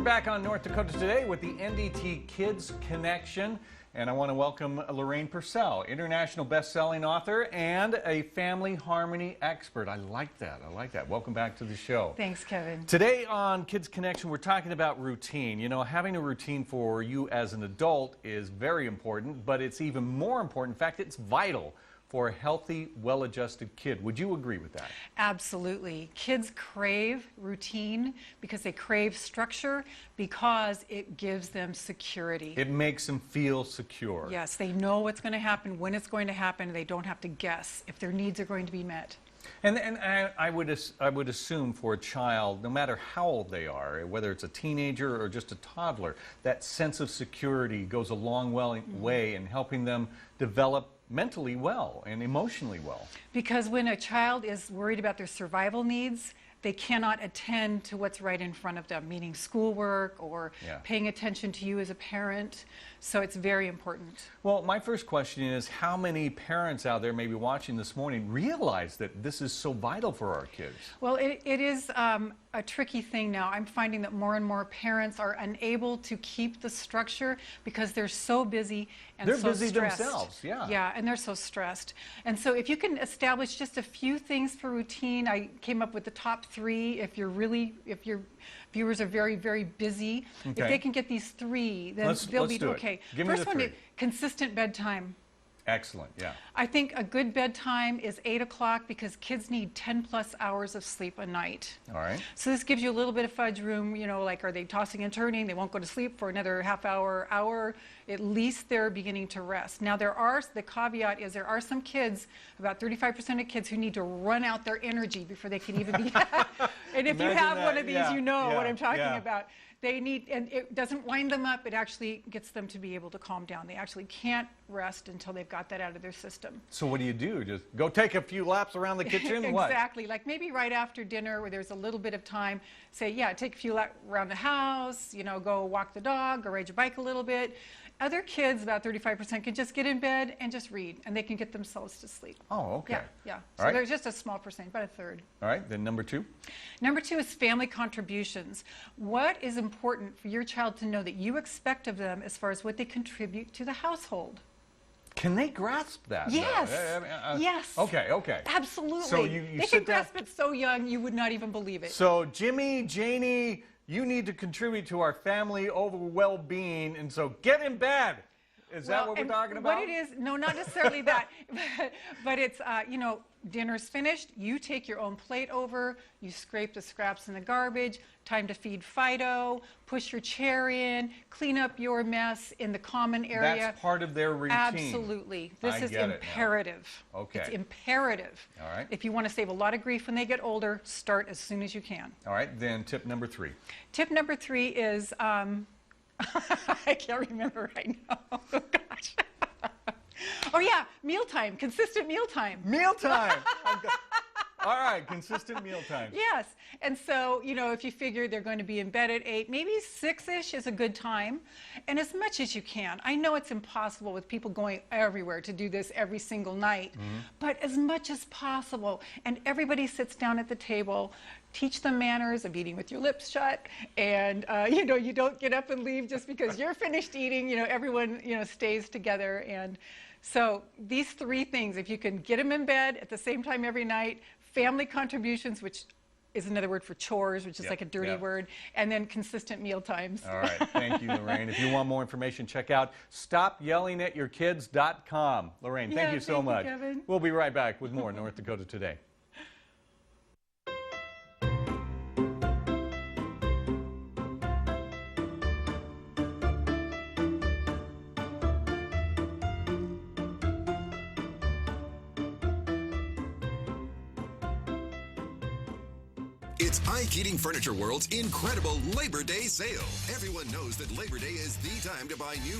back on North Dakota Today with the NDT Kids Connection. And I want to welcome LorrainePursell, international best-selling author and a family harmony expert. I like that. I like that. Welcome back to the show. Thanks, Kevin. Today on Kids Connection, we're talking about routine. You know, having a routine for you as an adult is very important, but it's even more important. In fact, it's vital for a healthy, well-adjusted kid. Would you agree with that? Absolutely. Kids crave routine because they crave structure because it gives them security. It makes them feel secure. Yes, they know what's going to happen, when it's going to happen. They don't have to guess if their needs are going to be met. And I would assume for a child, no matter how old they are, whether it's a teenager or just a toddler, that sense of security goes a long way in helping them develop mentally well and emotionally well. Because when a child is worried about their survival needs, they cannot attend to what's right in front of them, meaning schoolwork or paying attention to you as a parent. So it's very important. Well, my first question is, how many parents out there maybe watching this morning realize that this is so vital for our kids? Well, it is a tricky thing now. I'm finding that more and more parents are unable to keep the structure because they're so busy and so stressed. They're busy themselves, yeah. Yeah, and they're so stressed. And so if you can establish just a few things for routine, I came up with the top 3. If your viewers are very, very busy, if they can get these 3, then they'll be okay. Give me the 3. First one is consistent bedtime. Excellent, yeah. I think a good bedtime is 8 o'clock because kids need 10+ hours of sleep a night. All right. So this gives you a little bit of fudge room, you know, like are they tossing and turning? They won't go to sleep for another half hour, hour. At least they're beginning to rest. Now the caveat is there are some kids, about 35% of kids who need to run out their energy before they can even be. And if you have one of these, you know what I'm talking about. They need, and it doesn't wind them up, it actually gets them to be able to calm down. They actually can't rest until they've got that out of their system. So what do you do? Just go take a few laps around the kitchen? Exactly, like maybe right after dinner where there's a little bit of time, say, yeah, take a few laps around the house, you know, go walk the dog or ride your bike a little bit. Other kids, about 35%, can just get in bed and just read, and they can get themselves to sleep. Oh, okay. Yeah, yeah. So there's just a small percent, about a third. All right, then number 2? Number 2 is family contributions. What is important for your child to know that you expect of them as far as what they contribute to the household? Can they grasp that? Yes. Yes. Okay, okay. Absolutely. So they can grasp it so young you would not even believe it. So Jimmy, Janie, you need to contribute to our family overall well-being, and so get in bed. Is that what we're talking about? What it is, no, not necessarily that, but it's, you know, dinner's finished, you take your own plate over, you scrape the scraps in the garbage, time to feed Fido, push your chair in, clean up your mess in the common area. That's part of their routine. Absolutely. This is imperative. Okay. It's imperative. All right. If you want to save a lot of grief when they get older, start as soon as you can. All right, then tip number 3. Tip number 3 is, I can't remember right now. Oh, gosh. Oh, yeah, mealtime, consistent mealtime. Mealtime! All right, consistent mealtime. Yes, and so, you know, if you figure they're going to be in bed at 8, maybe 6-ish is a good time, and as much as you can. I know it's impossible with people going everywhere to do this every single night, but as much as possible, and everybody sits down at the table, teach them manners of eating with your lips shut, and, you know, you don't get up and leave just because you're finished eating. You know, everyone, you know, stays together. And so these 3 things, if you can get them in bed at the same time every night, family contributions, which is another word for chores, which is like a dirty word, and then consistent meal times. All right, thank you, Lorraine. If you want more information, check out stopyellingatyourkids.com. Lorraine, thank you so much. Kevin. We'll be right back with more North Dakota Today. It's Pike Heating Furniture World's incredible Labor Day sale. Everyone knows that Labor Day is the time to buy new